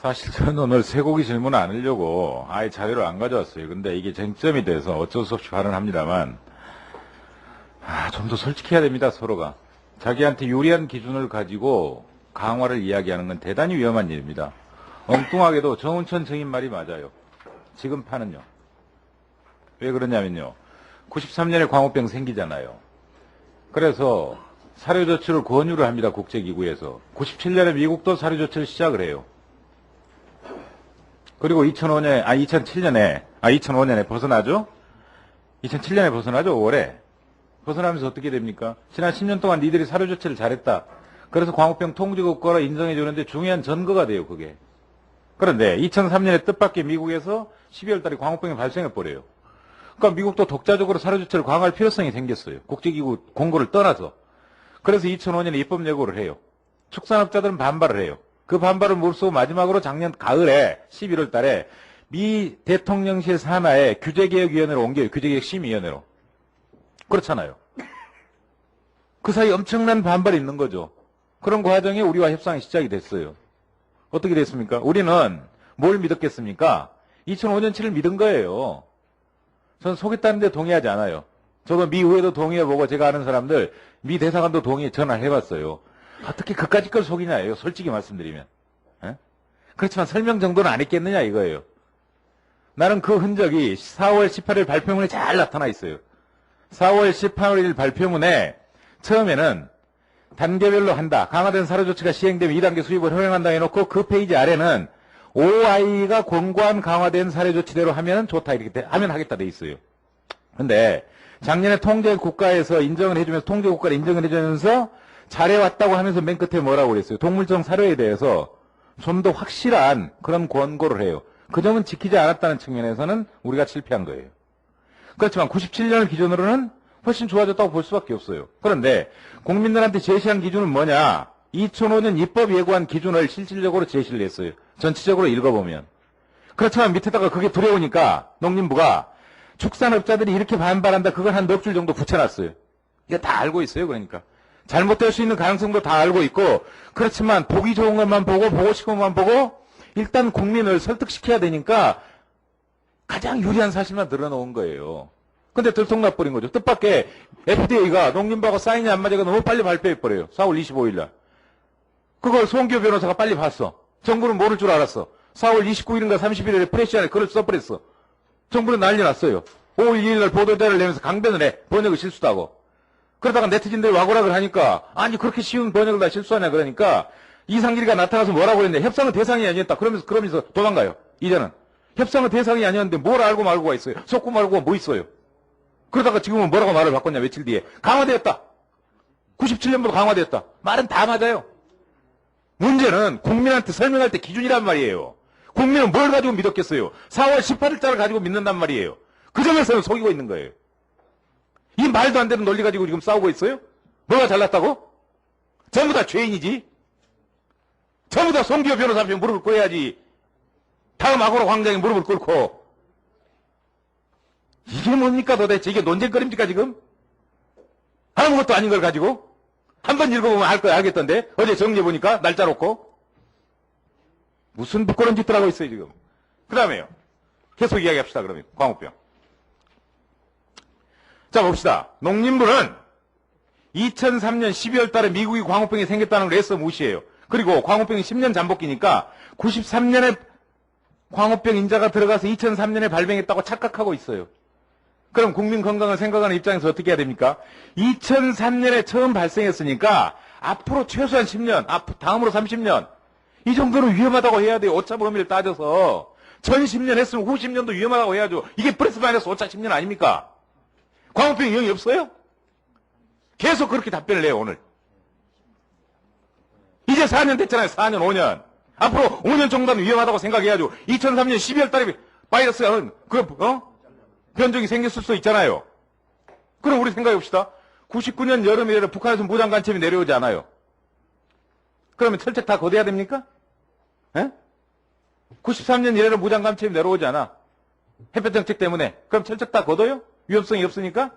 사실 저는 오늘 쇠고기 질문 안 하려고 아예 자료를 안 가져왔어요. 근데 이게 쟁점이 돼서 어쩔 수 없이 발언합니다만, 좀 더 솔직해야 됩니다, 서로가. 자기한테 유리한 기준을 가지고 강화를 이야기하는 건 대단히 위험한 일입니다. 엉뚱하게도 정운천 증인 말이 맞아요. 지금 파는요. 왜 그러냐면요. 93년에 광우병 생기잖아요. 그래서 사료조치를 권유를 합니다, 국제기구에서. 97년에 미국도 사료조치를 시작을 해요. 그리고 2005년에 벗어나죠? 2007년에 벗어나죠, 5월에. 벗어나면서 어떻게 됩니까? 지난 10년 동안 니들이 사료조치를 잘했다. 그래서 광우병 통제국가로 인정해주는데 중요한 전거가 돼요, 그게. 그런데 2003년에 뜻밖의 미국에서 12월 달에 광우병이 발생해버려요. 그러니까 미국도 독자적으로 사료조치를 강화할 필요성이 생겼어요. 국제기구 공고를 떠나서. 그래서 2005년에 입법 예고를 해요. 축산업자들은 반발을 해요. 그 반발을 무릅쓰고 마지막으로 작년 가을에 11월 달에 미 대통령실 산하의 규제개혁위원회로 옮겨요. 규제개혁심의위원회로. 그렇잖아요. 그 사이 엄청난 반발이 있는 거죠. 그런 과정에 우리와 협상이 시작이 됐어요. 어떻게 됐습니까? 우리는 뭘 믿었겠습니까? 2005년치를 믿은 거예요. 저는 속였다는데 동의하지 않아요. 저도 미 의회도 동의해보고 제가 아는 사람들 미 대사관도 전화를 해봤어요. 어떻게 그까짓 걸 속이냐예요. 솔직히 말씀드리면. 에? 그렇지만 설명 정도는 안 했겠느냐 이거예요. 나는 그 흔적이 4월 18일 발표문에 잘 나타나 있어요. 4월 18일 발표문에 처음에는 단계별로 한다. 강화된 사료조치가 시행되면 2단계 수입을 허용한다 해놓고 그 페이지 아래는 OI가 권고한 강화된 사료조치대로 하면 좋다 이렇게 하면 하겠다 돼 있어요. 근데 작년에 통제국가에서 인정을 해주면서 통제국가를 인정을 해주면서 잘해왔다고 하면서 맨 끝에 뭐라고 그랬어요. 동물성 사료에 대해서 좀 더 확실한 그런 권고를 해요. 그 점은 지키지 않았다는 측면에서는 우리가 실패한 거예요. 그렇지만 97년을 기준으로는 훨씬 좋아졌다고 볼 수밖에 없어요. 그런데 국민들한테 제시한 기준은 뭐냐? 2005년 입법 예고한 기준을 실질적으로 제시를 했어요. 전체적으로 읽어보면. 그렇지만 밑에다가 그게 두려우니까 농림부가 축산업자들이 이렇게 반발한다. 그걸 한 넉 줄 정도 붙여놨어요. 이거 다 알고 있어요. 그러니까. 잘못될 수 있는 가능성도 다 알고 있고, 그렇지만 보기 좋은 것만 보고 보고 싶은 것만 보고 일단 국민을 설득시켜야 되니까 가장 유리한 사실만 늘어놓은 거예요. 근데 들통나버린 거죠. 뜻밖의 FDA가 농림부하고 사인이 안 맞아서 너무 빨리 발표해버려요. 4월 25일 날. 그걸 송기호 변호사가 빨리 봤어. 정부는 모를 줄 알았어. 4월 29일인가 30일에 프레시안에 글을 써버렸어. 정부는 난리 났어요. 5월 2일 날 보도자를 내면서 강변을 해. 번역을 실수다고. 그러다가 네티즌들이 와고락을 하니까 아니 그렇게 쉬운 번역을 다 실수하냐 그러니까 이상길이가 나타나서 뭐라고 했는데 협상은 대상이 아니었다. 그러면서 도망가요. 이제는. 협상은 대상이 아니었는데 뭘 알고 말고가 있어요. 속고 말고가 뭐 있어요. 그러다가 지금은 뭐라고 말을 바꿨냐 며칠 뒤에. 강화되었다. 97년부터 강화되었다. 말은 다 맞아요. 문제는 국민한테 설명할 때 기준이란 말이에요. 국민은 뭘 가지고 믿었겠어요. 4월 18일자를 가지고 믿는단 말이에요. 그 점에서는 속이고 있는 거예요. 이 말도 안 되는 논리 가지고 지금 싸우고 있어요? 뭐가 잘났다고? 전부 다 죄인이지. 전부 다 송기호 변호사 앞에 무릎을 꿇어야지. 다음 아고라 광장에 무릎을 꿇고. 이게 뭡니까 도대체? 이게 논쟁거리입니까 지금? 아무것도 아닌 걸 가지고? 한번 읽어보면 알겠던데? 어제 정리해보니까 날짜 놓고. 무슨 부끄러운 짓들 하고 있어요 지금. 그 다음에요. 계속 이야기합시다 그러면. 광우병. 자 봅시다. 농림부는 2003년 12월 달에 미국이 광우병이 생겼다는 걸 애써 무시해요. 그리고 광우병이 10년 잠복기니까 93년에 광우병 인자가 들어가서 2003년에 발병했다고 착각하고 있어요. 그럼 국민 건강을 생각하는 입장에서 어떻게 해야 됩니까? 2003년에 처음 발생했으니까 앞으로 최소한 10년, 다음으로 30년 이 정도는 위험하다고 해야 돼요. 오차 범위를 따져서. 전 10년 했으면 후 10년도 위험하다고 해야죠. 이게 플러스 마이너스 오차 10년 아닙니까? 광우병 영이 없어요? 계속 그렇게 답변을 해요 오늘. 이제 4년 됐잖아요. 4년 5년. 앞으로 5년 정도는 위험하다고 생각해야죠. 2003년 12월 달에 바이러스가 변종이 생겼을 수도 있잖아요. 그럼 우리 생각해 봅시다. 99년 여름에 북한에서 무장 간첩이 내려오지 않아요. 그러면 철책 다 거둬야 됩니까? 에? 93년 이래로 무장 간첩이 내려오지 않아. 햇볕 정책 때문에. 그럼 철책 다 거둬요? 위험성이 없으니까?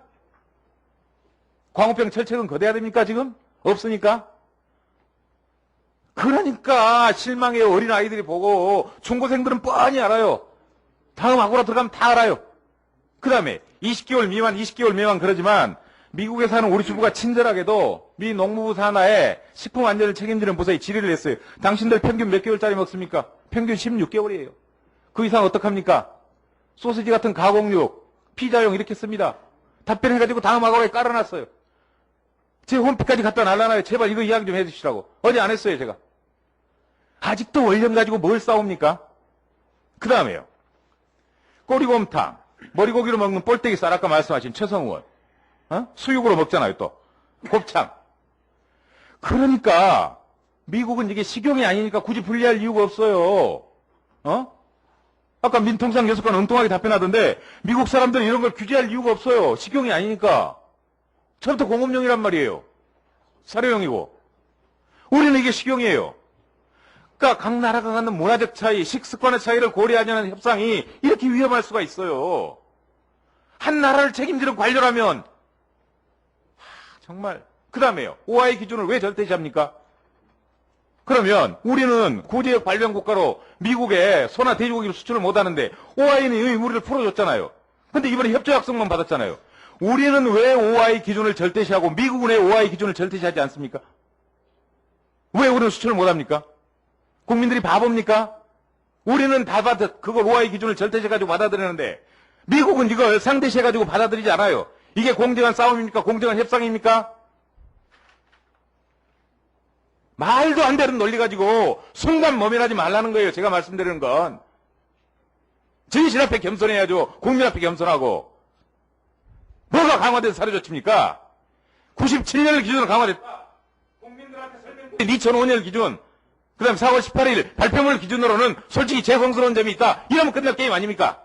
광우병 철책은 거둬야 됩니까 지금? 없으니까? 그러니까 실망해요. 어린 아이들이 보고. 중고생들은 뻔히 알아요. 다음 아고라 들어가면 다 알아요. 그 다음에 20개월 미만 그러지만 미국에 사는 우리 주부가 친절하게도 미 농무부 산하에 식품 안전을 책임지는 부서에 질의를 했어요. 당신들 평균 몇 개월짜리 먹습니까? 평균 16개월이에요. 그 이상 어떡합니까? 소시지 같은 가공육, 피자용 이렇게 씁니다. 답변해가지고 다음 아고라에 깔아놨어요. 제 홈피까지 갖다 날라놔요. 제발 이거 이야기 좀 해주시라고. 어제 안 했어요, 제가. 아직도 원령 가지고 뭘 싸웁니까? 그 다음에요. 꼬리곰탕, 머리고기로 먹는 볼때기 쌀, 아까 말씀하신 최성원. 수육으로 먹잖아요, 또. 곱창. 그러니까, 미국은 이게 식용이 아니니까 굳이 분리할 이유가 없어요. 아까 민통상 교수관 엉뚱하게 답변하던데, 미국 사람들은 이런 걸 규제할 이유가 없어요. 식용이 아니니까. 처음부터 공업용이란 말이에요. 사료용이고. 우리는 이게 식용이에요. 그러니까 각 나라가 갖는 문화적 차이, 식습관의 차이를 고려하자는 협상이 이렇게 위험할 수가 있어요. 한 나라를 책임지는 관료라면 정말. 그 다음에요. OI 기준을 왜 절대시합니까? 그러면 우리는 구제역 발병 국가로 미국에 소나 돼지고기를 수출을 못하는데 OI는 이미 우리를 풀어줬잖아요. 근데 이번에 협조약속만 받았잖아요. 우리는 왜 OI 기준을 절대시하고 미국은 왜 OI 기준을 절대시하지 않습니까? 왜 우리는 수출을 못합니까? 국민들이 바보입니까? 우리는 다 그걸 OI 기준을 절대시해가지고 받아들이는데 미국은 이걸 상대시해가지고 받아들이지 않아요. 이게 공정한 싸움입니까? 공정한 협상입니까? 말도 안 되는 논리 가지고 순간 모면하지 말라는 거예요. 제가 말씀드리는 건. 정신 앞에 겸손해야죠. 국민 앞에 겸손하고. 뭐가 강화된 사료조치입니까? 97년을 기준으로 강화됐다. 국민들한테 설명드린 2005년 기준. 그 다음에 4월 18일 발표물 기준으로는 솔직히 죄송스러운 점이 있다. 이러면 끝날 게임 아닙니까?